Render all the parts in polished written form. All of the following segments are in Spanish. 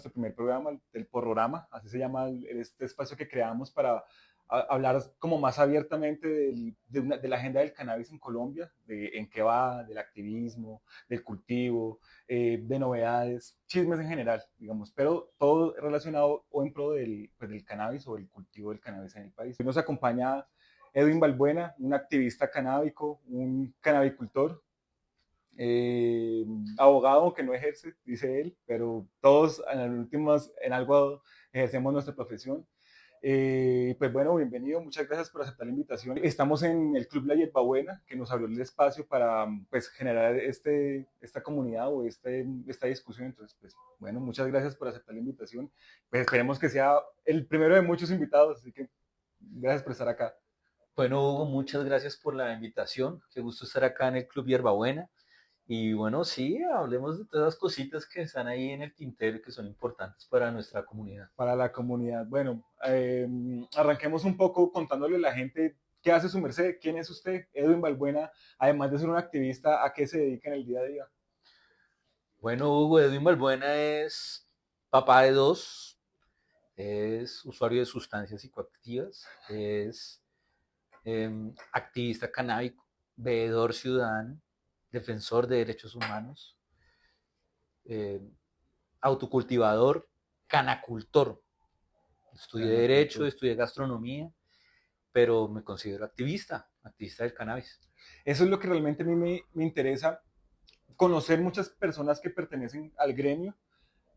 nuestro primer programa, el Porrorama, así se llama este espacio que creamos para hablar como más abiertamente de la agenda del cannabis en Colombia, de en qué va, del activismo, del cultivo, de novedades, chismes en general, digamos, pero todo relacionado o en pro pues, del cannabis o el cultivo del cannabis en el país. Hoy nos acompaña Edwin Balbuena, un activista canábico, un canabicultor, eh, abogado que no ejerce, dice él, pero todos en las últimas, en algo ejercemos nuestra profesión. Pues bueno, bienvenido, muchas gracias por aceptar la invitación. Estamos en el Club La Hierbabuena, que nos abrió el espacio para pues, generar esta comunidad o esta discusión. Entonces, pues bueno, muchas gracias por aceptar la invitación. Pues esperemos que sea el primero de muchos invitados, así que gracias por estar acá. Bueno, Hugo, muchas gracias por la invitación. Qué gusto estar acá en el Club Hierbabuena. Y bueno, sí, hablemos de todas las cositas que están ahí en el tintero y que son importantes para nuestra comunidad. Para la comunidad. Bueno, arranquemos un poco contándole a la gente qué hace su merced, quién es usted, Edwin Balbuena, además de ser un activista, a qué se dedica en el día a día. Bueno, Hugo, Edwin Balbuena es papá de dos, es usuario de sustancias psicoactivas, es activista canábico, veedor ciudadano, defensor de derechos humanos, eh, autocultivador, canacultor. Estudié Derecho, Canacultor. estudié Gastronomía, pero me considero activista, activista del cannabis. Eso es lo que realmente a mí me interesa, conocer muchas personas que pertenecen al gremio,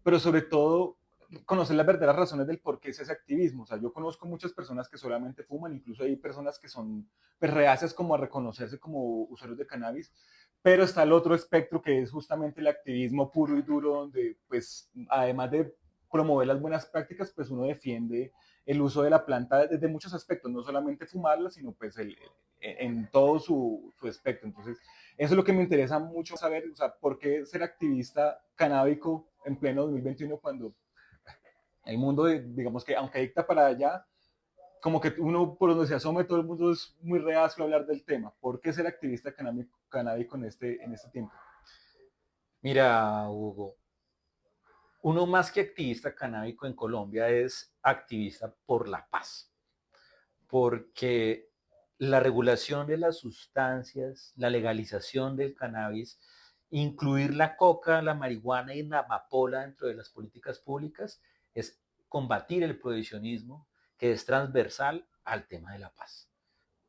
pero sobre todo conocer las verdaderas razones del por qué es ese activismo. O sea, yo conozco muchas personas que solamente fuman, incluso hay personas que son pues, reacias como a reconocerse como usuarios de cannabis, pero está el otro espectro que es justamente el activismo puro y duro, donde pues además de promover las buenas prácticas, pues uno defiende el uso de la planta desde muchos aspectos, no solamente fumarla, sino pues en todo su espectro. Entonces, eso es lo que me interesa mucho saber, o sea, por qué ser activista canábico en pleno 2021 cuando el mundo, digamos que aunque dicta para allá, como que uno por donde se asome todo el mundo es muy reacio a hablar del tema. ¿Por qué ser activista canábico en este tiempo? Mira, Hugo, uno más que activista canábico en Colombia es activista por la paz, porque la regulación de las sustancias, la legalización del cannabis, incluir la coca, la marihuana y la amapola dentro de las políticas públicas es combatir el prohibicionismo que es transversal al tema de la paz.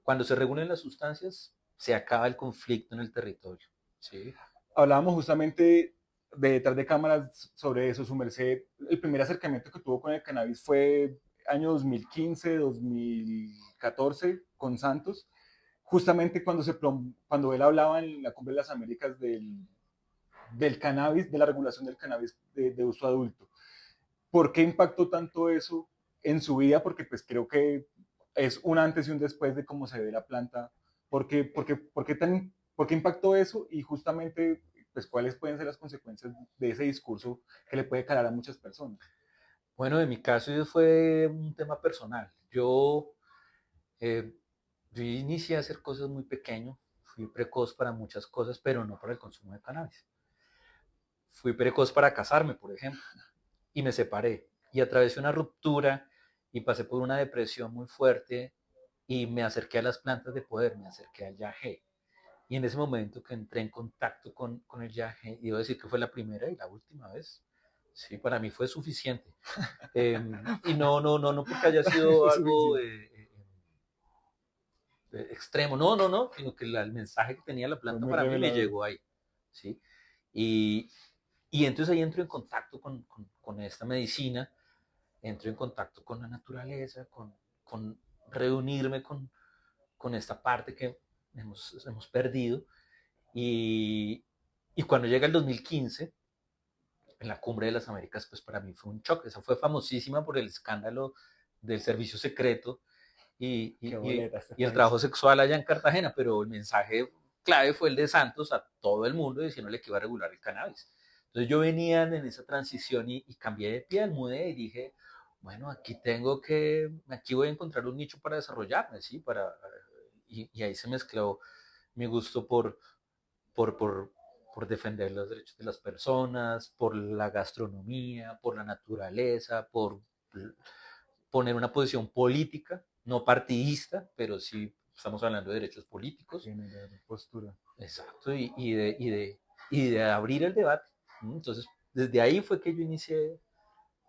Cuando se regulen las sustancias, se acaba el conflicto en el territorio. ¿Sí? Hablábamos justamente de detrás de cámaras sobre eso, su merced. El primer acercamiento que tuvo con el cannabis fue año 2015, 2014 con Santos, justamente cuando él hablaba en la Cumbre de las Américas del cannabis, de la regulación del cannabis de uso adulto. ¿Por qué impactó tanto eso en su vida? Porque pues creo que es un antes y un después de cómo se ve la planta. ¿Por qué impactó eso? Y justamente, pues, ¿cuáles pueden ser las consecuencias de ese discurso que le puede calar a muchas personas? Bueno, en mi caso fue un tema personal. Eh, yo inicié a hacer cosas muy pequeño, fui precoz para muchas cosas, pero no para el consumo de cannabis. Fui precoz para casarme, por ejemplo, y me separé. Y atravesé una ruptura y pasé por una depresión muy fuerte y me acerqué a las plantas de poder, me acerqué al yagé. Y en ese momento que entré en contacto con el yagé, debo decir que fue la primera y la última vez. Sí, para mí fue suficiente. Y no porque haya sido Fue algo suficiente. extremo, no, sino que el mensaje que tenía la Fue planta muy para mí me revelador. llegó ahí, ¿sí? Y, y entonces ahí entro en contacto con esta medicina, entro en contacto con la naturaleza, con reunirme con esta parte que hemos perdido. Y, y cuando llega el 2015, en la Cumbre de las Américas, pues para mí fue un shock. Esa fue famosísima por el escándalo del servicio secreto y, Qué y, y, boleta este y el país. trabajo sexual allá en Cartagena, pero el mensaje clave fue el de Santos a todo el mundo diciéndole que iba a regular el cannabis. Entonces yo venía en esa transición y cambié de piel, mudé y dije, bueno, aquí voy a encontrar un nicho para desarrollarme, ¿sí? Ahí se mezcló mi gusto por, por defender los derechos de las personas, por la gastronomía, por la naturaleza, por poner una posición política, no partidista, pero sí estamos hablando de derechos políticos. Generar postura. Exacto, y de abrir el debate. Entonces, desde ahí fue que yo inicié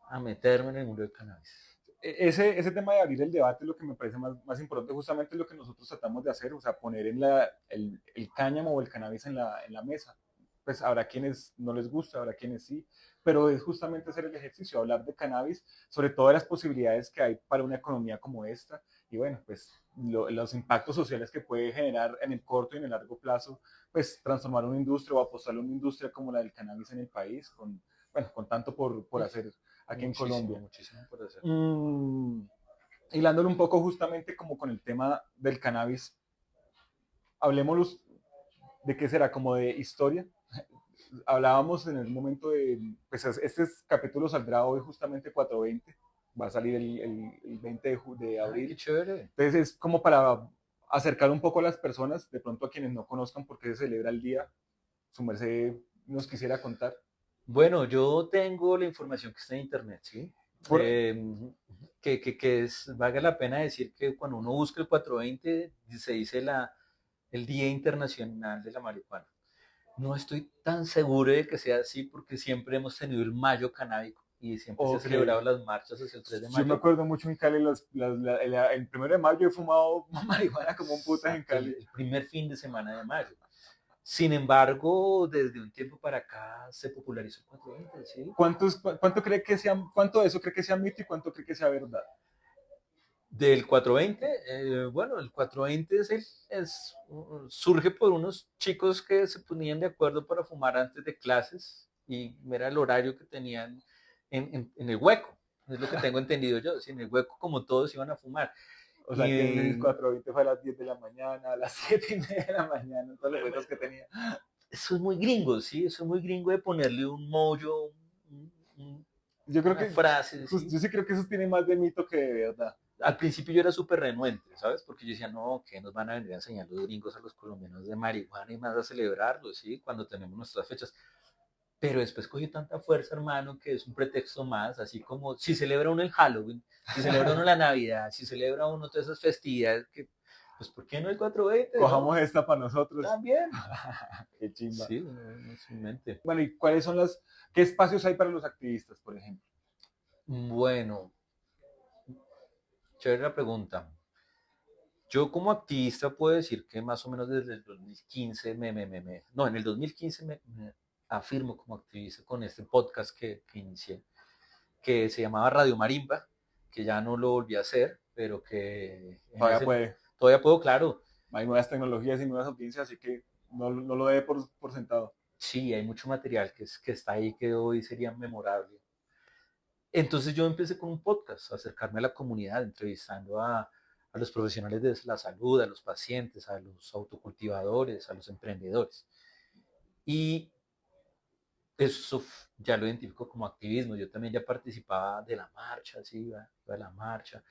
a meterme en el mundo del cannabis. Ese tema de abrir el debate es lo que me parece más importante, justamente lo que nosotros tratamos de hacer, o sea, poner el cáñamo o el cannabis en la mesa. Pues habrá quienes no les gusta, habrá quienes sí, pero es justamente hacer el ejercicio, hablar de cannabis, sobre todas las posibilidades que hay para una economía como esta, y bueno, pues los impactos sociales que puede generar en el corto y en el largo plazo, pues transformar una industria o apostarle a una industria como la del cannabis en el país, con tanto por hacer aquí en Colombia. Muchísimo por hacer. Hilándolo un poco justamente como con el tema del cannabis, hablemos de qué será, como de historia. Hablábamos en el momento de, pues este capítulo saldrá hoy justamente 4/20, va a salir el 20 de abril. Qué chévere. Entonces es como para acercar un poco a las personas, de pronto a quienes no conozcan por qué se celebra el día, su merced nos quisiera contar. Bueno, yo tengo la información que está en internet, ¿sí? Valga la pena decir que cuando uno busca el 420 se dice el Día Internacional de la Marihuana. No estoy tan seguro de que sea así porque siempre hemos tenido el mayo canábico y siempre se han celebrado las marchas hacia el 3 de mayo. Yo me acuerdo mucho en Cali, el 1 de mayo he fumado marihuana como un puta en Cali. El primer fin de semana de mayo. Sin embargo, desde un tiempo para acá se popularizó el 420, ¿sí? ¿Cuánto de eso cree que sea mito y cuánto cree que sea verdad? Del 420, bueno, el 420 surge por unos chicos que se ponían de acuerdo para fumar antes de clases y era el horario que tenían en el hueco, es lo que tengo entendido yo, en el hueco como todos iban a fumar. O sea, que el 420 fue a las 10 de la mañana, a las 7:30 de la mañana, todos los huecos que tenía. Eso es muy gringo, ¿sí? Eso es muy gringo de ponerle un mollo, yo creo que frase, ¿sí? Yo sí creo que eso tiene más de mito que de verdad. Al principio yo era súper renuente, ¿sabes? Porque yo decía, no, que nos van a venir a enseñar los gringos a los colombianos de marihuana y más a celebrarlo, ¿sí? Cuando tenemos nuestras fechas. Pero después cogió tanta fuerza, hermano, que es un pretexto más, así como si celebra uno el Halloween, si celebra uno la Navidad, si celebra uno todas esas festividades, que, pues ¿por qué no el 420? Cojamos, ¿no? Esta para nosotros. También. Qué chimba. Sí, no es mi mente. Bueno, ¿y cuáles son qué espacios hay para los activistas, por ejemplo? Bueno, chévere la pregunta. Yo como activista puedo decir que más o menos desde el 2015 en el 2015 me afirmo como activista con este podcast que inicié, que se llamaba Radio Marimba, que ya no lo volví a hacer, pero que todavía puedo, claro. Hay nuevas tecnologías y nuevas audiencias, así que no lo dé por sentado. Sí, hay mucho material que está ahí que hoy sería memorable. Entonces yo empecé con un podcast, a acercarme a la comunidad, entrevistando a los profesionales de la salud, a los pacientes, a los autocultivadores, a los emprendedores. Y eso ya lo identifico como activismo. Yo también ya participaba de la marcha, sí, iba a la marcha,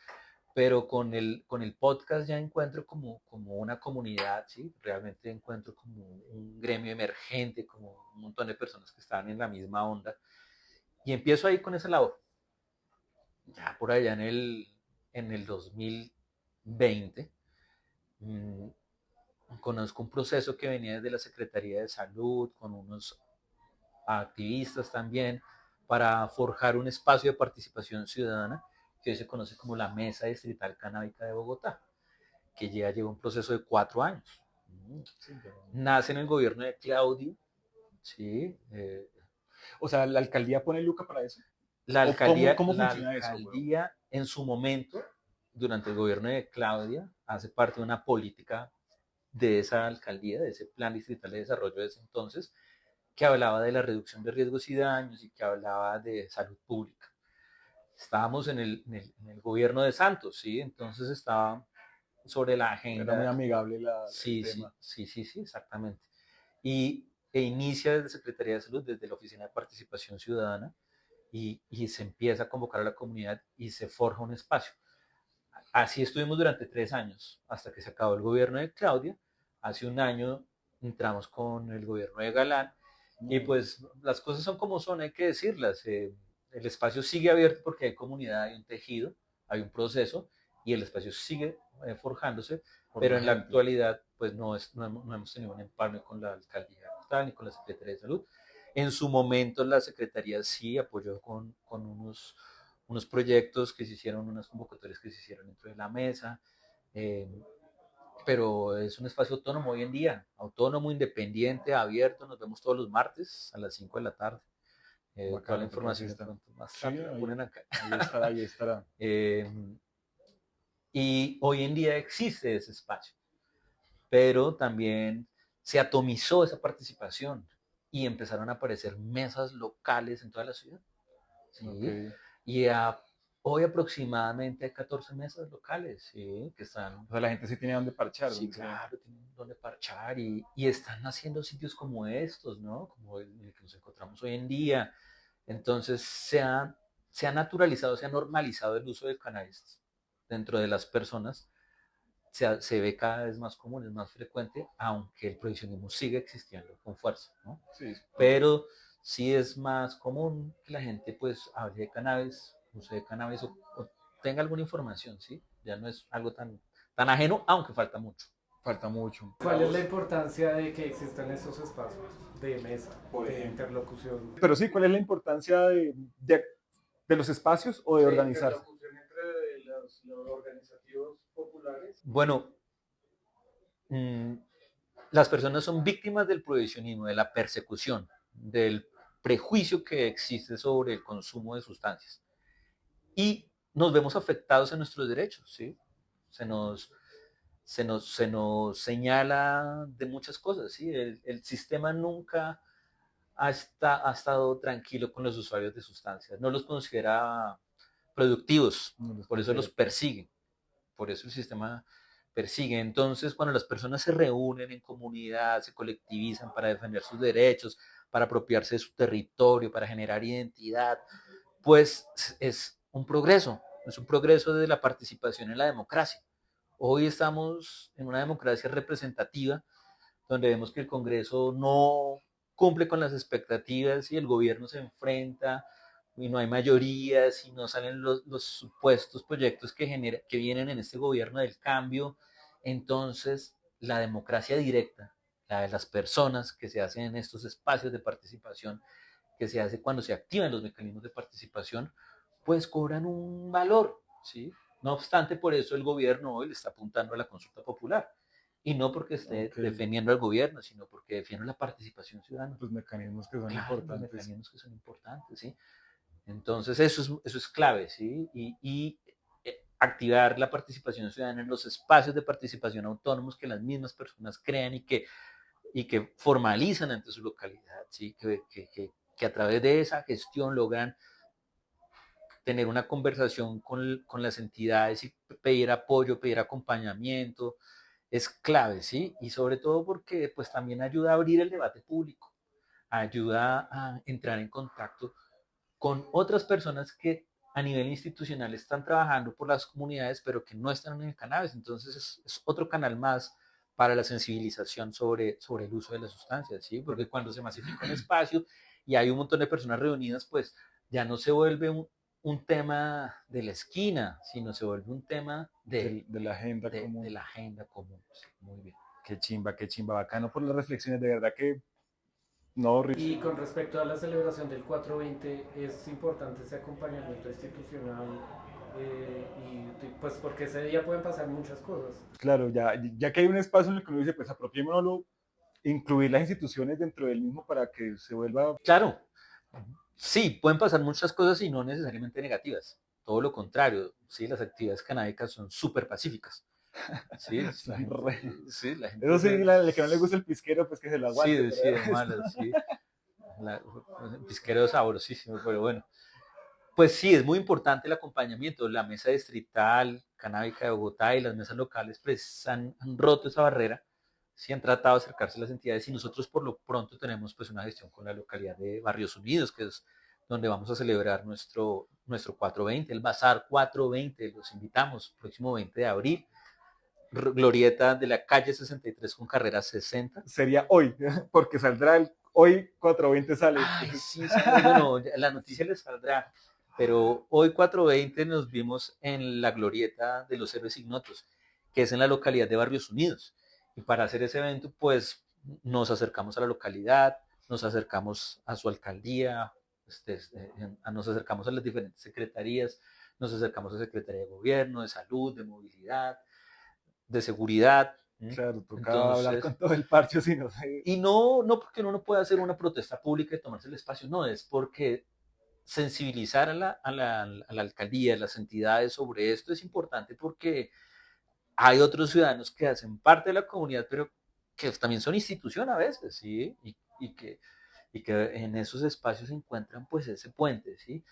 pero con el podcast ya encuentro como una comunidad, ¿sí? Realmente encuentro como un gremio emergente, como un montón de personas que están en la misma onda. Y empiezo ahí con esa labor. Ya por allá en el 2020, conozco un proceso que venía desde la Secretaría de Salud, con unos activistas también, para forjar un espacio de participación ciudadana que hoy se conoce como la Mesa Distrital Canábica de Bogotá, que ya lleva un proceso de 4 años. Nace en el gobierno de Claudio, ¿sí? O sea, ¿la alcaldía pone luca para eso? La alcaldía, ¿Cómo funciona eso? La alcaldía en su momento, durante el gobierno de Claudia, hace parte de una política de esa alcaldía, de ese plan distrital de desarrollo de ese entonces, que hablaba de la reducción de riesgos y daños y que hablaba de salud pública. Estábamos en el gobierno de Santos, ¿sí? Entonces estaba sobre la agenda. Era muy amigable el tema. Sí, exactamente. E inicia desde Secretaría de Salud, desde la Oficina de Participación Ciudadana, y se empieza a convocar a la comunidad y se forja un espacio. Así estuvimos durante 3 años, hasta que se acabó el gobierno de Claudia. Hace un año entramos con el gobierno de Galán Y pues las cosas son como son, hay que decirlas. El espacio sigue abierto porque hay comunidad, hay un tejido, hay un proceso y el espacio sigue forjándose, por pero la en la gente. actualidad pues no hemos tenido un empalme con la alcaldía ni con la Secretaría de Salud. En su momento la Secretaría sí apoyó con unos proyectos que se hicieron, unas convocatorias que se hicieron dentro de la mesa, eh, pero es un espacio autónomo hoy en día, autónomo, independiente, abierto, nos vemos todos los martes a las 5 de la tarde. Toda la Bacano, porque así información de está. pronto más Sí, tarde la ponen acá. ahí estará, ahí estará. Eh, y hoy en día existe ese espacio, pero también se atomizó esa participación y empezaron a aparecer mesas locales en toda la ciudad. Ok. ¿Sí? Y hoy aproximadamente hay 14 mesas locales, ¿sí? Que están. O sea, la gente sí tiene donde parchar, Sí, claro, tienen donde parchar y están haciendo sitios como estos, ¿no? Como el que nos encontramos hoy en día. Entonces se ha naturalizado, se ha normalizado el uso del cannabis dentro de las personas. Se ve cada vez más común, es más frecuente, aunque el prohibicionismo sigue existiendo con fuerza, ¿no? sí. Pero sí es más común que la gente pues hable de cannabis, use de cannabis o tenga alguna información, ¿sí? Ya no es algo tan ajeno, aunque falta mucho. Falta mucho. ¿Cuál es la importancia de que existan esos espacios de mesa, Por de ejemplo. interlocución? Pero sí, ¿cuál es la importancia de los espacios o de organizarse? Entre los organizativos populares. Bueno, las personas son víctimas del prohibicionismo, de la persecución, del prejuicio que existe sobre el consumo de sustancias. Y nos vemos afectados en nuestros derechos, ¿sí? Se nos señala de muchas cosas, ¿sí? El sistema nunca ha estado tranquilo con los usuarios de sustancias, no los considera productivos, No los por eso considero. los persigue, por eso el sistema persigue. Entonces, cuando las personas se reúnen en comunidad, se colectivizan para defender sus derechos, para apropiarse de su territorio, para generar identidad, pues es un progreso de la participación en la democracia. Hoy estamos en una democracia representativa donde vemos que el Congreso no cumple con las expectativas y el gobierno se enfrenta y no hay mayorías y no salen los supuestos proyectos que vienen en este gobierno del cambio. Entonces, la democracia directa, la de las personas que se hacen en estos espacios de participación, que se hace cuando se activan los mecanismos de participación, pues cobran un valor, ¿sí? No obstante, por eso el gobierno hoy le está apuntando a la consulta popular. Y no porque esté Ok. defendiendo al gobierno, sino porque defiende la participación ciudadana. Los mecanismos que son Claro, los importantes. mecanismos que son importantes, ¿sí? Entonces, eso es clave, ¿sí? Y activar la participación ciudadana en los espacios de participación autónomos que las mismas personas crean y que formalizan ante su localidad, ¿sí? Que a través de esa gestión logran tener una conversación con las entidades y pedir apoyo, pedir acompañamiento, es clave, ¿sí? Y sobre todo porque pues también ayuda a abrir el debate público, ayuda a entrar en contacto con otras personas que a nivel institucional están trabajando por las comunidades, pero que no están en el cannabis. Entonces es otro canal más para la sensibilización sobre el uso de las sustancias, ¿sí? Porque cuando se masifica un espacio y hay un montón de personas reunidas, pues ya no se vuelve un tema de la esquina, sino se vuelve un tema De la agenda común. de la agenda común. Sí, muy bien. Qué chimba, bacano por las reflexiones, de verdad que no, Y con respecto a la celebración del 420, es importante ese acompañamiento institucional y pues porque ese día pueden pasar muchas cosas. claro, ya que hay un espacio en el que uno dice, pues apropiémonos, incluir las instituciones dentro del mismo para que se vuelva. Claro, sí, pueden pasar muchas cosas y no necesariamente negativas. Todo lo contrario, sí, las actividades canábicas son súper pacíficas. Sí, sí, la gente Eso sí, es, el que no le gusta el pisquero, pues que se lo aguante. sí, sí, de malas, sí. El pisquero es sabrosísimo, pero bueno. Pues sí, es muy importante el acompañamiento. La mesa distrital, canábica de Bogotá y las mesas locales pues han roto esa barrera, sí han tratado de acercarse a las entidades y nosotros por lo pronto tenemos pues una gestión con la localidad de Barrios Unidos, que es donde vamos a celebrar nuestro 420, el Bazar 420, los invitamos, próximo 20 de abril, glorieta de la calle 63 con carrera 60. Sería hoy, porque saldrá hoy 420 sale. Ay, sí, bueno, la noticia les saldrá, pero hoy 4:20 nos vimos en la glorieta de los héroes ignotos, que es en la localidad de Barrios Unidos. Y para hacer ese evento, pues nos acercamos a la localidad, nos acercamos a su alcaldía, nos acercamos a las diferentes secretarías, nos acercamos a Secretaría de Gobierno, de Salud, de Movilidad, de Seguridad. Claro, tocaba hablar Entonces, con todo el parche, si no sé. y no porque uno no pueda hacer una protesta pública y tomarse el espacio, no, es porque sensibilizar a la alcaldía, a las entidades sobre esto es importante porque hay otros ciudadanos que hacen parte de la comunidad, pero que también son institución a veces, ¿sí? Y que en esos espacios se encuentran pues ese puente, ¿sí?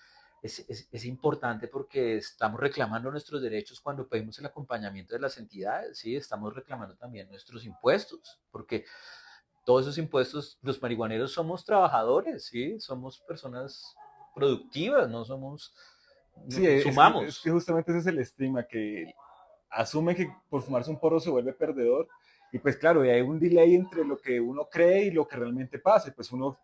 Es importante porque estamos reclamando nuestros derechos cuando pedimos el acompañamiento de las entidades, ¿sí? Estamos reclamando también nuestros impuestos, porque todos esos impuestos, los marihuaneros somos trabajadores, ¿sí? Somos personas productivas, no somos, Sí, es que sumamos. justamente ese es el estigma, que asume que por fumarse un porro se vuelve perdedor. Y pues claro, hay un delay entre lo que uno cree y lo que realmente pasa. Y pues uno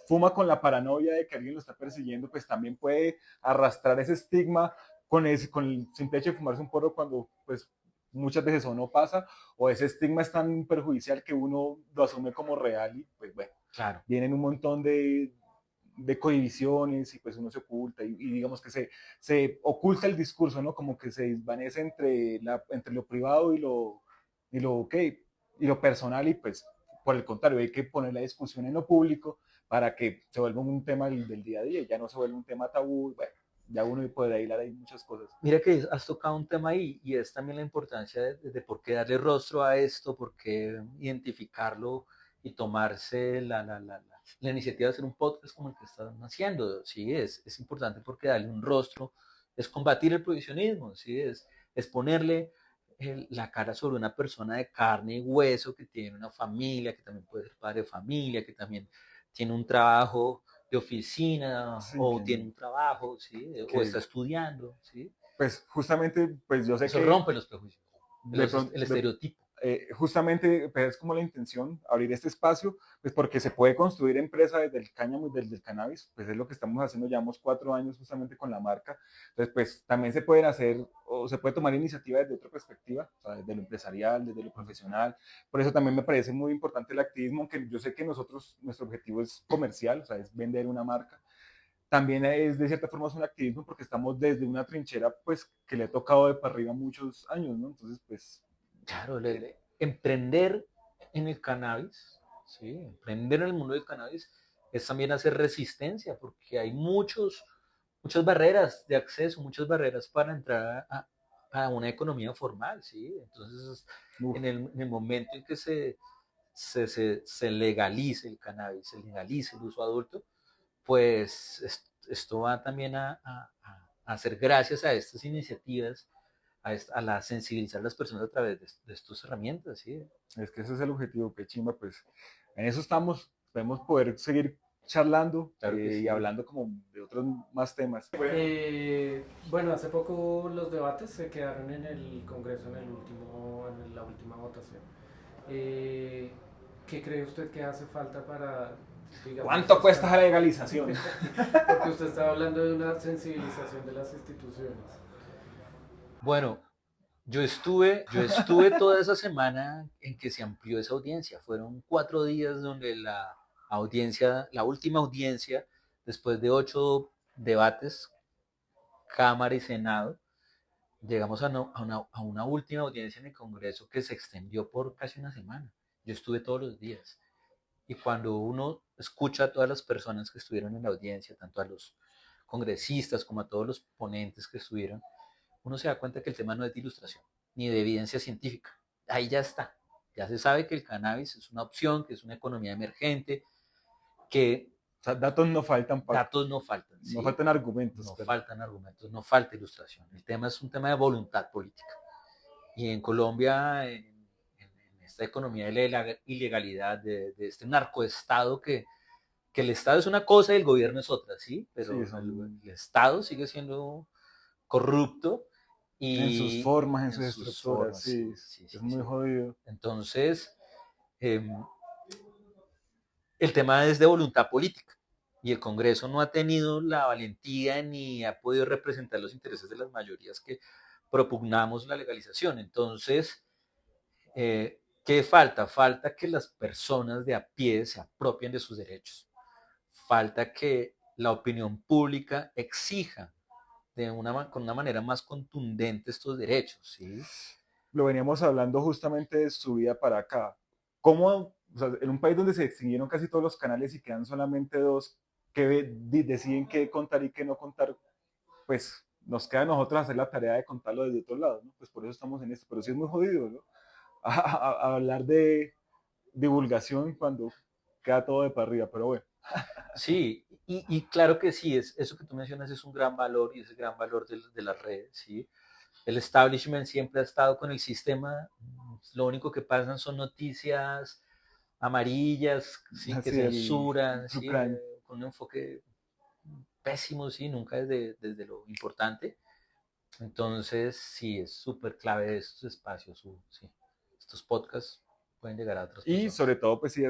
fuma con la paranoia de que alguien lo está persiguiendo, pues también puede arrastrar ese estigma con el simple hecho de fumarse un porro cuando pues muchas veces o no pasa, o ese estigma es tan perjudicial que uno lo asume como real y pues bueno, Claro. vienen un montón de cohibiciones y pues uno se oculta y digamos que se oculta el discurso, ¿no? Como que se desvanece entre lo privado y lo personal y pues por el contrario hay que poner la discusión en lo público para que se vuelva un tema del día a día y ya no se vuelva un tema tabú, bueno, ya uno puede hilar ahí muchas cosas. Mira que has tocado un tema ahí y es también la importancia de por qué darle rostro a esto, por qué identificarlo y tomarse la iniciativa de hacer un podcast como el que están haciendo. Sí, es importante porque darle un rostro es combatir el prohibicionismo, ¿sí? Es ponerle la cara sobre una persona de carne y hueso que tiene una familia, que también puede ser padre de familia, que también tiene un trabajo de oficina Sí, o tiene un trabajo, ¿sí? O está que estudiando, ¿sí? pues justamente, pues yo sé Eso que rompe los prejuicios, de pronto, el estereotipo. justamente pues, es como la intención, abrir este espacio, pues porque se puede construir empresa desde el cáñamo y desde el cannabis, pues es lo que estamos haciendo, llevamos 4 años justamente con la marca, entonces pues también se pueden hacer, o se puede tomar iniciativa desde otra perspectiva, o sea, desde lo empresarial, desde lo profesional, por eso también me parece muy importante el activismo, aunque yo sé que nosotros, nuestro objetivo es comercial, o sea, es vender una marca, también es de cierta forma es un activismo porque estamos desde una trinchera pues que le ha tocado de para arriba muchos años, ¿no? Entonces pues Claro, emprender en el cannabis, ¿sí? Emprender en el mundo del cannabis es también hacer resistencia, porque hay muchas barreras de acceso, muchas barreras para entrar a una economía formal, ¿sí? Entonces, uf, en el momento en que se legalice el cannabis, se legalice el uso adulto, pues esto va también a hacer gracias a estas iniciativas, a la sensibilizar a las personas a través de estas herramientas, ¿sí? es que ese es el objetivo, que chimba, pues en eso estamos, podemos poder seguir charlando Claro que y sí. hablando como de otros más temas. Bueno, hace poco los debates se quedaron en el Congreso en la última votación. Eh, ¿Qué cree usted que hace falta para, digamos, ¿Cuánto cuesta la legalización? porque usted estaba hablando de una sensibilización de las instituciones. Bueno, yo estuve toda esa semana en que se amplió esa audiencia. Fueron 4 días donde la última audiencia, después de 8 debates, Cámara y Senado, llegamos a una última audiencia en el Congreso que se extendió por casi una semana. Yo estuve todos los días. Y cuando uno escucha a todas las personas que estuvieron en la audiencia, tanto a los congresistas como a todos los ponentes que estuvieron, uno se da cuenta que el tema no es de ilustración ni de evidencia científica. Ahí ya está. Ya se sabe que el cannabis es una opción, que es una economía emergente, que O sea, datos no faltan, datos no faltan, no ¿sí? faltan argumentos. No Pero faltan argumentos, no falta ilustración. El tema es un tema de voluntad política. Y en Colombia, en esta economía de la ilegalidad, de este narcoestado que el Estado es una cosa y el gobierno es otra, ¿sí? sí, Pero son el Estado sigue siendo corrupto en sus y formas, en en sus sus estructuras, formas, sí, sí, sí, es sí, muy sí. jodido. Entonces, eh, El tema es de voluntad política y el Congreso no ha tenido la valentía ni ha podido representar los intereses de las mayorías que propugnamos la legalización. Entonces, ¿qué falta? Falta que las personas de a pie se apropien de sus derechos. Falta que la opinión pública exija con una manera más contundente estos derechos, ¿sí? Lo veníamos hablando justamente de su vida para acá. ¿Cómo, o sea, en un país donde se extinguieron casi todos los canales y quedan solamente dos que deciden qué contar y qué no contar, pues nos queda a nosotros hacer la tarea de contarlo desde otro lado, ¿no? Pues por eso estamos en esto, pero sí es muy jodido, ¿no? A hablar de divulgación cuando queda todo de para arriba, pero bueno. Sí, y claro que sí, eso que tú mencionas es un gran valor y es el gran valor de las redes, ¿sí? El establishment siempre ha estado con el sistema, lo único que pasan son noticias amarillas, ¿sí? Que Así el censuran, true ¿sí? crime. Con un enfoque pésimo, ¿sí? Nunca desde lo importante. Entonces, sí, es súper clave estos espacios, sí. Estos podcasts pueden llegar a otras Y personas. sobre todo, pues sí,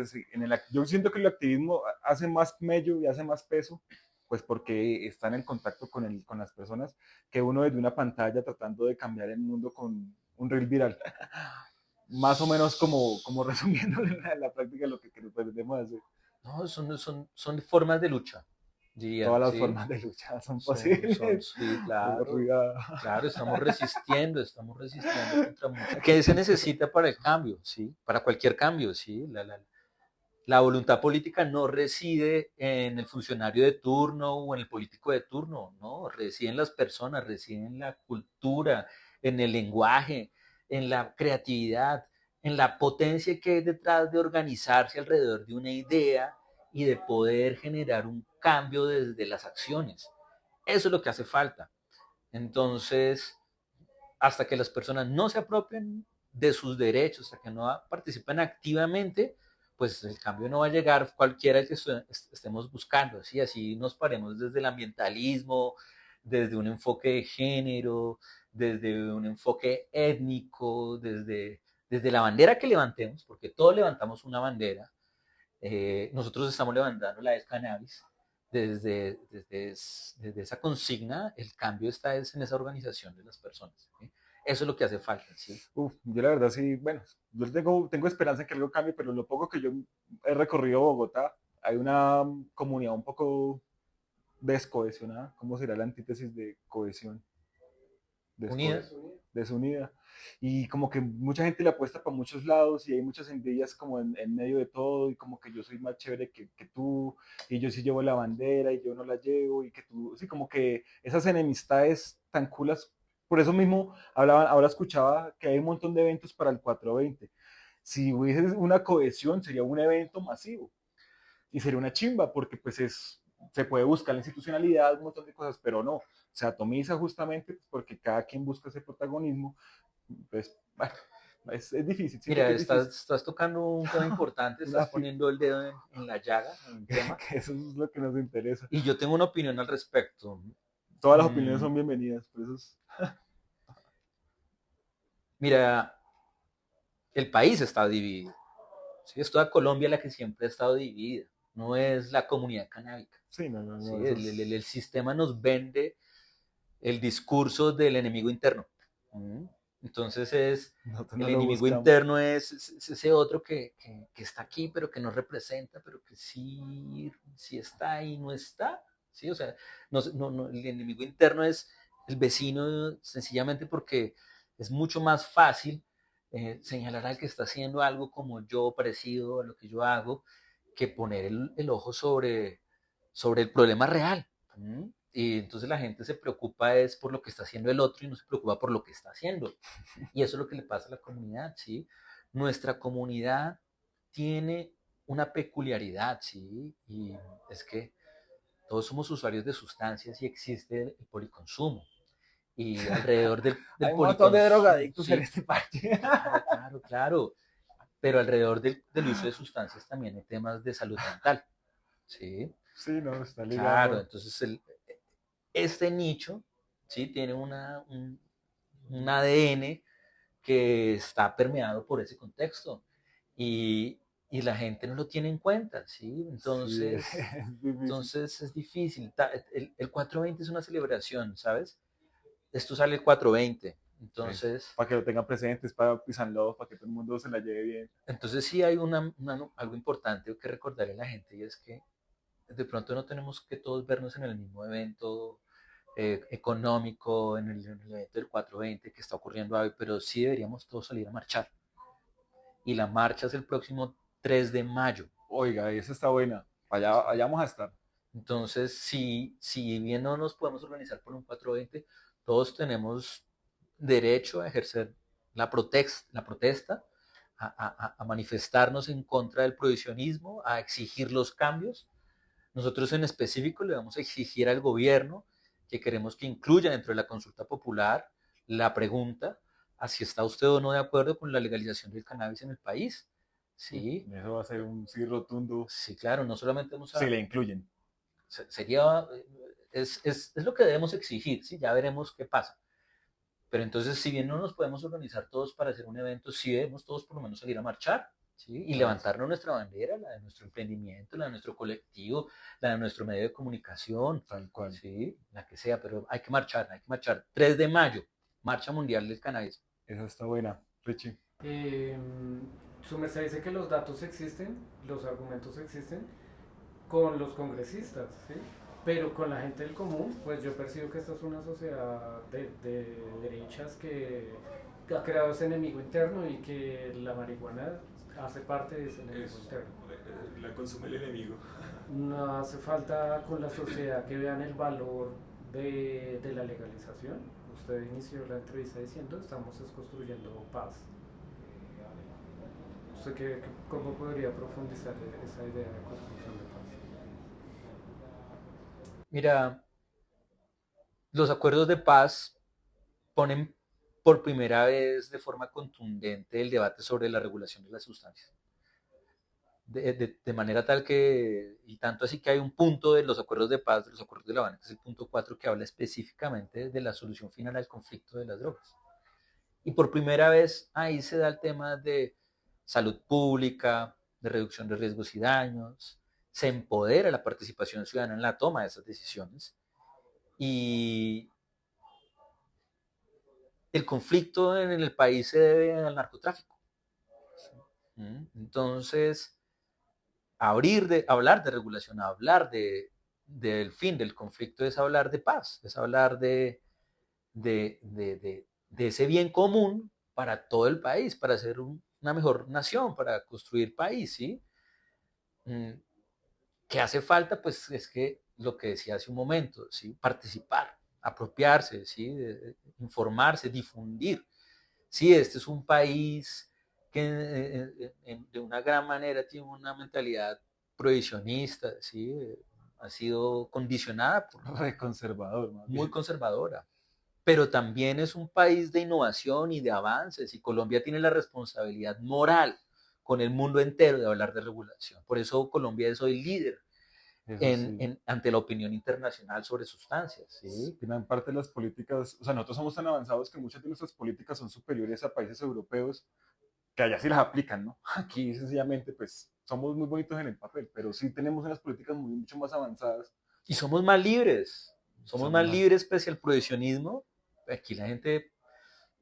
yo siento que el activismo hace más mello y hace más peso, pues porque está en el contacto con las personas, que uno desde una pantalla tratando de cambiar el mundo con un reel viral. Más o menos como resumiendo la práctica lo que pretendemos hacer. No, son formas de lucha, diría, Todas las ¿sí? formas de lucha son posibles. Sí, claro, Arriba. claro, estamos resistiendo contra mucho. ¿Qué se necesita para el cambio, sí? Para cualquier cambio, sí. La voluntad política no reside en el funcionario de turno o en el político de turno, no, reside en las personas, reside en la cultura, en el lenguaje, en la creatividad, en la potencia que hay detrás de organizarse alrededor de una idea y de poder generar un cambio desde las acciones. Eso es lo que hace falta. Entonces, hasta que las personas no se apropien de sus derechos, hasta que no participen activamente, pues el cambio no va a llegar cualquiera que estemos buscando, ¿sí? Así nos paremos desde el ambientalismo, desde un enfoque de género, desde un enfoque étnico, desde la bandera que levantemos, porque todos levantamos una bandera, nosotros estamos levantando la del cannabis, desde esa consigna, el cambio está en esa organización de las personas, ¿sí? Eso es lo que hace falta, ¿sí? Yo la verdad sí, bueno, yo tengo esperanza en que algo cambie, pero lo poco que yo he recorrido Bogotá, hay una comunidad un poco descohesionada. ¿Cómo será la antítesis de cohesión? Unida. Desunida. Y como que mucha gente le apuesta para muchos lados y hay muchas envidias como en medio de todo y como que yo soy más chévere que tú y yo sí llevo la bandera y yo no la llevo y que tú, sí, como que esas enemistades tan culas. Por eso mismo ahora escuchaba que hay un montón de eventos para el 420. Si hubiese una cohesión sería un evento masivo y sería una chimba porque pues se puede buscar la institucionalidad, un montón de cosas, pero no, se atomiza justamente pues, porque cada quien busca ese protagonismo. Pues, bueno, es difícil, siento Mira, que es difícil. estás tocando un tema importante, estás poniendo el dedo en la llaga, en un tema, Que eso es lo que nos interesa. y yo tengo una opinión al respecto. Todas las opiniones Mm, son bienvenidas, por eso es... Mira, el país está dividido, ¿sí? Es toda Colombia la que siempre ha estado dividida, no es la comunidad canábica. Sí, no, no, ¿Sí? no, eso es... El sistema nos vende el discurso del enemigo interno. ¿Mm? Entonces Nosotros no el lo enemigo buscamos. interno es ese otro que está aquí, pero que no representa, pero que sí está y no está. ¿Sí? O sea, el enemigo interno es el vecino sencillamente porque es mucho más fácil señalar al que está haciendo algo como yo, parecido a lo que yo hago, que poner el ojo sobre el problema real. ¿Mm? Y entonces la gente se preocupa es por lo que está haciendo el otro y no se preocupa por lo que está haciendo. Y eso es lo que le pasa a la comunidad, ¿sí? Nuestra comunidad tiene una peculiaridad, ¿sí? Y es que todos somos usuarios de sustancias y existe el policonsumo. Y alrededor del Hay un montón de policonsumo, drogadictos en sí, este parque. claro. Pero alrededor del uso de sustancias también hay temas de salud mental, ¿sí? Sí, no, está Claro, ligado. entonces este nicho, ¿sí? Tiene un ADN que está permeado por ese contexto. Y y la gente no lo tiene en cuenta, ¿sí? Sí, Entonces, es difícil. entonces es difícil. El 420 es una celebración, ¿sabes? Esto sale el 420, entonces, Para que lo tengan presentes, para pisarlo, para que todo el mundo se la lleve bien. entonces sí hay algo importante que recordarle a la gente y es que de pronto no tenemos que todos vernos en el mismo evento económico, en el evento del 420 que está ocurriendo hoy, pero sí deberíamos todos salir a marchar. Y la marcha es el próximo 3 de mayo. Oiga, esa está buena. Allá vamos a estar. Entonces, si bien no nos podemos organizar por un 420, todos tenemos derecho a ejercer la protesta, a manifestarnos en contra del prohibicionismo, a exigir los cambios. Nosotros en específico le vamos a exigir al gobierno que queremos que incluya dentro de la consulta popular la pregunta a si está usted o no de acuerdo con la legalización del cannabis en el país. Sí, Eso va a ser un sí rotundo. sí, claro, no solamente vamos Si a, le incluyen. sería, es lo que debemos exigir, ¿sí? Ya veremos qué pasa. Pero entonces, si bien no nos podemos organizar todos para hacer un evento, sí debemos todos por lo menos salir a marchar, ¿sí? Y levantarnos nuestra bandera, la de nuestro emprendimiento, la de nuestro colectivo, la de nuestro medio de comunicación, Tal cual. ¿sí? La que sea, pero hay que marchar, hay que marchar. 3 de mayo, Marcha Mundial del Cannabis. Esa está buena, Richie. Eh, Su merced dice que los datos existen, los argumentos existen con los congresistas, ¿sí? Pero con la gente del común, pues yo percibo que esta es una sociedad de derechas que ha creado ese enemigo interno y que la marihuana hace parte de ese enemigo interno. La consume el enemigo. No hace falta con la sociedad que vean el valor de la legalización. Usted inició la entrevista diciendo estamos construyendo paz. ¿Usted cómo podría profundizar esa idea de construcción de paz? Mira, los acuerdos de paz ponen por primera vez de forma contundente el debate sobre la regulación de las sustancias. De manera tal que, y tanto así que hay un punto de los acuerdos de paz, de los acuerdos de La Habana, que es el punto 4, que habla específicamente de la solución final al conflicto de las drogas. Y por primera vez ahí se da el tema de salud pública, de reducción de riesgos y daños, se empodera la participación ciudadana en la toma de esas decisiones y el conflicto en el país se debe al narcotráfico. Entonces, hablar de regulación, del fin del conflicto es hablar de paz, es hablar de ese bien común para todo el país, para ser una mejor nación, para construir país, ¿sí? ¿Qué hace falta? Pues es que lo que decía hace un momento, ¿sí? Participar, apropiarse, ¿sí? Informarse, difundir. Sí, este es un país que de una gran manera tiene una mentalidad prohibicionista, ¿sí? Ha sido condicionada por Re conservador, más muy bien. conservadora, pero también es un país de innovación y de avances, y Colombia tiene la responsabilidad moral con el mundo entero de hablar de regulación. Por eso Colombia es hoy líder Sí. ante la opinión internacional sobre sustancias. ¿Sí? Gran parte de las políticas, o sea, nosotros somos tan avanzados que muchas de nuestras políticas son superiores a países europeos que allá sí las aplican, ¿no? Aquí sencillamente, pues, somos muy bonitos en el papel, pero sí tenemos unas políticas mucho más avanzadas. Y somos más libres. Somos Somos más más, libres pese al prohibicionismo. Aquí la gente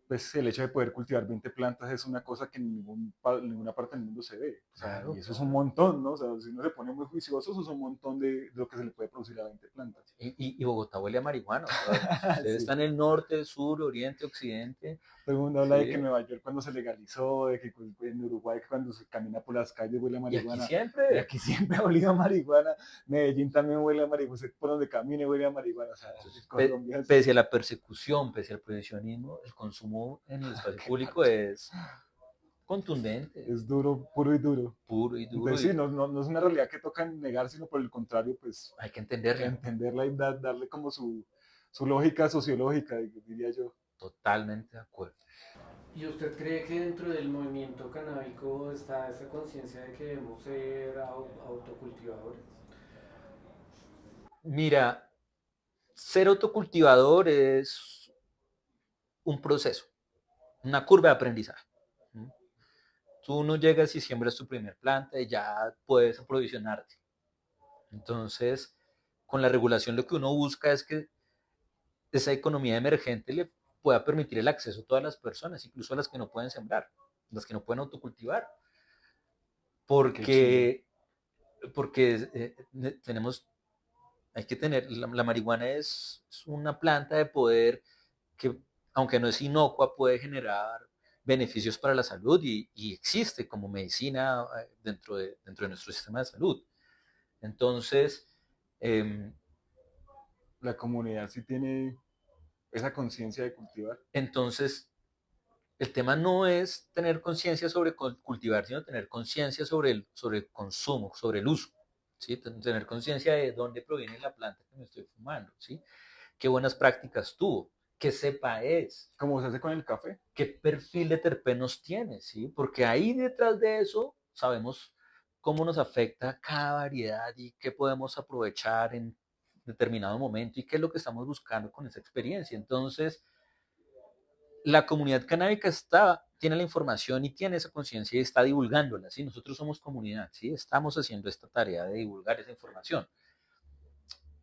pues el hecho de poder cultivar 20 plantas es una cosa que en ninguna parte del mundo se ve. O sea, claro, y eso es un montón, ¿no? O sea, si uno se pone muy juicioso, eso es un montón de lo que se le puede producir a 20 plantas. y Bogotá huele a marihuana. O sea, ustedes Sí. están en el norte, sur, oriente, occidente. Todo el mundo habla de que en ¿Sí? Nueva York cuando se legalizó, de que en Uruguay cuando se camina por las calles huele a Y aquí marihuana. Y siempre. aquí siempre ha olido a marihuana. Medellín también huele a marihuana. Por donde camine huele a marihuana. O sea, Colombia es... Pese a la persecución, pese al prohibicionismo, el consumo en el espacio público es contundente, Es duro, puro y duro. puro y duro, Entonces y sí, no es una realidad que toca negar, sino por el contrario, pues hay que entenderla. entenderla y darle como su lógica sociológica, diría yo. Totalmente de acuerdo. ¿Y usted cree que dentro del movimiento canábico está esa conciencia de que debemos ser autocultivadores? Mira, ser autocultivador es un proceso, una curva de aprendizaje. Tú no llegas y siembras tu primer planta y ya puedes aprovisionarte. Entonces, con la regulación lo que uno busca es que esa economía emergente le pueda permitir el acceso a todas las personas, incluso a las que no pueden sembrar, las que no pueden autocultivar. Porque tenemos, hay que tener, la marihuana es una planta de poder que, aunque no es inocua, puede generar beneficios para la salud y existe como medicina dentro de nuestro sistema de salud. Entonces, la comunidad sí tiene esa conciencia de cultivar. Entonces, el tema no es tener conciencia sobre cultivar, sino tener conciencia sobre el consumo, sobre el uso. ¿Sí? Tener conciencia de dónde proviene la planta que me estoy fumando, ¿sí? Qué buenas prácticas tuvo, qué cepa es. ¿Cómo se hace con el café? ¿Qué perfil de terpenos tiene? ¿Sí? Porque ahí detrás de eso sabemos cómo nos afecta cada variedad y qué podemos aprovechar en determinado momento y qué es lo que estamos buscando con esa experiencia. Entonces, la comunidad canábica tiene la información y tiene esa conciencia y está divulgándola, ¿sí? Nosotros somos comunidad, ¿sí? Estamos haciendo esta tarea de divulgar esa información.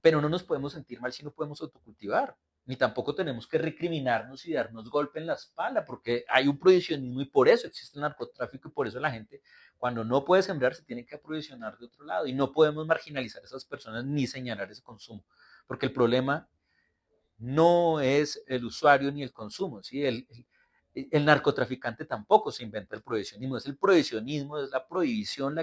Pero no nos podemos sentir mal si no podemos autocultivar, ni tampoco tenemos que recriminarnos y darnos golpe en la espalda, porque hay un prohibicionismo y por eso existe el narcotráfico y por eso la gente, cuando no puede sembrar, se tiene que aprovisionar de otro lado y no podemos marginalizar a esas personas ni señalar ese consumo, porque el problema no es el usuario ni el consumo, ¿sí? El narcotraficante tampoco se inventa el prohibicionismo, es el prohibicionismo, es la prohibición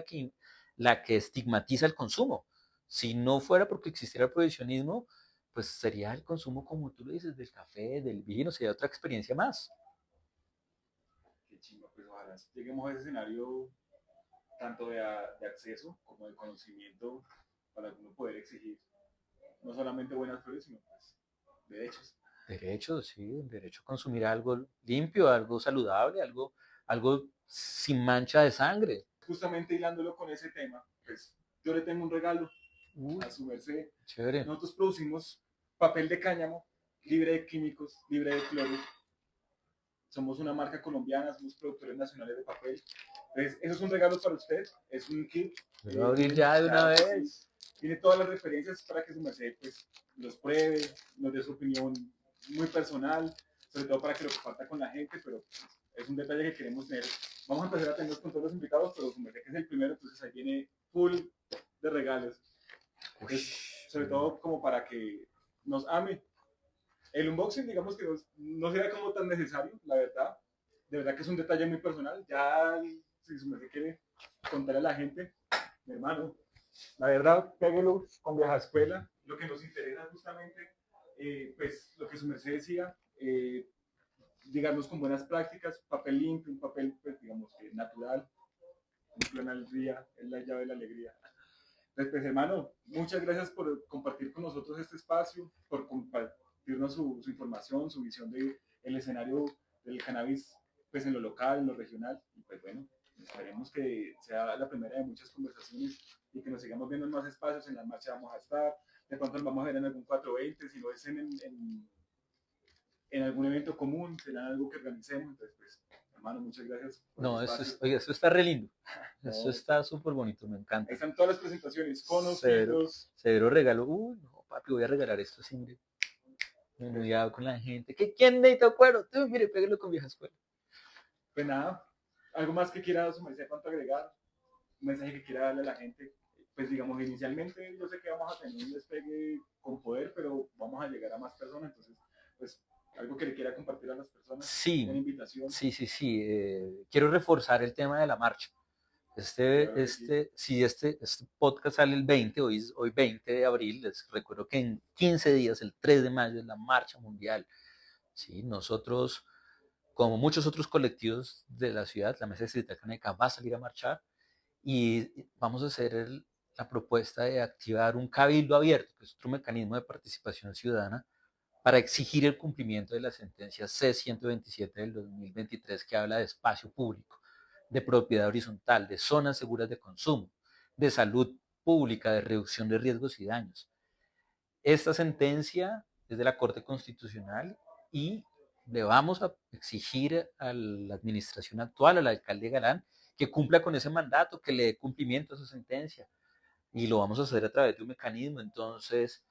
la que estigmatiza el consumo. Si no fuera porque existiera el prohibicionismo, pues sería el consumo, como tú lo dices, del café, del vino, sería otra experiencia más. Qué chimba, pues ojalá lleguemos a ese escenario tanto de acceso como de conocimiento para uno poder exigir no solamente buenas flores, sino pues derechos. Derechos, sí, derecho a consumir algo limpio, algo saludable, algo sin mancha de sangre. Justamente hilándolo con ese tema, pues yo le tengo un regalo a su merced. Chévere. Nosotros producimos papel de cáñamo, libre de químicos, libre de cloro. Somos una marca colombiana, somos productores nacionales de papel. Entonces, eso es un regalo para usted, es un kit. Lo voy a abrir ya de una vez. Tiene todas las referencias para que su merced pues, los pruebe, nos dé su opinión muy personal, sobre todo para que lo comparta con la gente, pero es un detalle que queremos tener. Vamos a empezar a tener con todos los invitados, pero su merced que es el primero, entonces ahí viene full de regalos. Entonces, sobre todo como para que nos ame. El unboxing, digamos que no será como tan necesario, la verdad. De verdad que es un detalle muy personal. Ya, si su merced quiere contarle a la gente, mi hermano, la verdad, péguelo con vieja escuela. Lo que nos interesa justamente, pues lo que su merced decía, llegarnos con buenas prácticas, papel limpio, un papel, pues digamos, natural, un plan al día, es la llave de la alegría. Entonces, pues hermano, muchas gracias por compartir con nosotros este espacio, por compartirnos su información, su visión del escenario del cannabis, pues en lo local, en lo regional, y pues bueno, esperemos que sea la primera de muchas conversaciones y que nos sigamos viendo en más espacios. En la marcha vamos a estar, de pronto nos vamos a ver en algún 420, si no es en algún evento común, será algo que organicemos. Entonces, pues, hermano, muchas gracias. No, eso está re lindo. Eso está súper bonito, me encanta. Ahí están todas las presentaciones, conos, severo regalo. Uy, no, papi, voy a regalar esto siempre. Muy con la gente. ¿Quién necesita cuero? Tú, mire, pégalo con vieja escuela. Pues nada, algo más que quiera su merced cuánto agregar, un mensaje que quiera darle a la gente. Pues digamos, inicialmente yo sé que vamos a tener un despegue con poder, pero vamos a llegar a más personas, entonces, pues algo que le quiera compartir a las personas. Sí, una invitación. Sí. Quiero reforzar el tema de la marcha. Este podcast sale el 20, hoy 20 de abril, les recuerdo que en 15 días, el 3 de mayo, es la marcha mundial. ¿Sí? Nosotros, como muchos otros colectivos de la ciudad, la Mesa Distrital Canábica va a salir a marchar y vamos a hacer la propuesta de activar un cabildo abierto, que es otro mecanismo de participación ciudadana, para exigir el cumplimiento de la sentencia C-127 del 2023 que habla de espacio público, de propiedad horizontal, de zonas seguras de consumo, de salud pública, de reducción de riesgos y daños. Esta sentencia es de la Corte Constitucional y le vamos a exigir a la administración actual, al alcalde Galán, que cumpla con ese mandato, que le dé cumplimiento a su sentencia. Y lo vamos a hacer a través de un mecanismo. Entonces,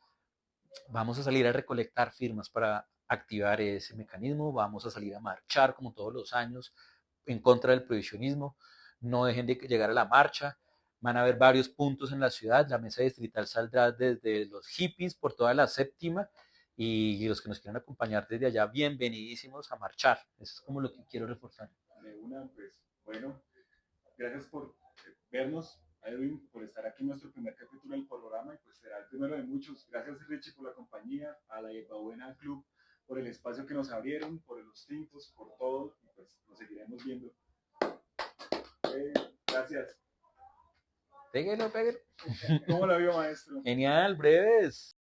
vamos a salir a recolectar firmas para activar ese mecanismo, vamos a salir a marchar como todos los años en contra del prohibicionismo. No dejen de llegar a la marcha. Van a haber varios puntos en la ciudad. La mesa distrital saldrá desde los hippies por toda la séptima, y los que nos quieran acompañar desde allá, bienvenidísimos a marchar. Eso es como lo que quiero reforzar. De una, pues, bueno, gracias por vernos, Edwin, por estar aquí en nuestro primer capítulo del programa, y pues será el primero de muchos. Gracias, Richie, por la compañía, a la Hierbabuena Club por el espacio que nos abrieron, por los tintos, por todo, y pues nos seguiremos viendo. Gracias. Péguelo, péguelo. ¿Cómo la vio, maestro? Genial, breves.